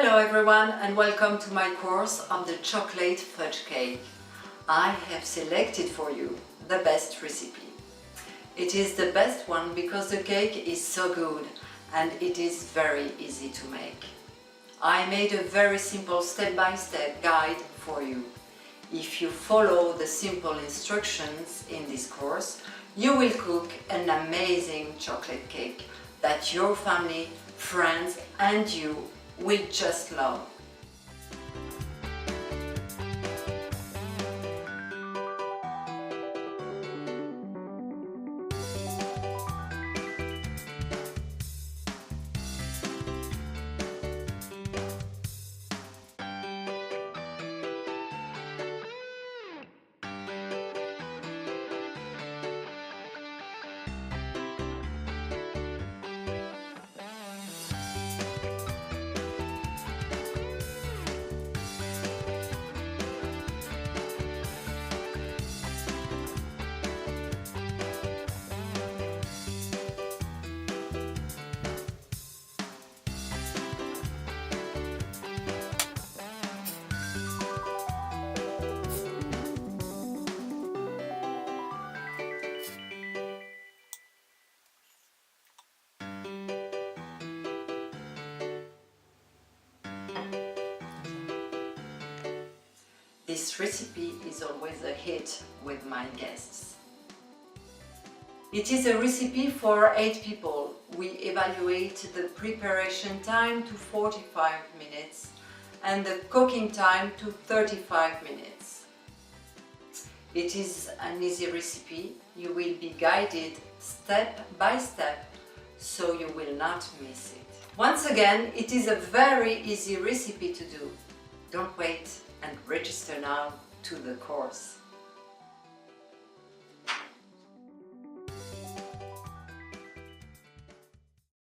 Hello everyone and welcome to my course on the chocolate fudge cake. I have selected for you the best recipe. It is the best one because the cake is so good and it is very easy to make. I made a very simple step-by-step guide for you. If you follow the simple instructions in this course, you will cook an amazing chocolate cake that your family, friends and you will just love. This recipe is always a hit with my guests. It is a recipe for 8 people. We evaluate the preparation time to 45 minutes and the cooking time to 35 minutes. It is an easy recipe. You will be guided step by step, so you will not miss it. Once again, it is a very easy recipe to do. Don't wait and register now to the course.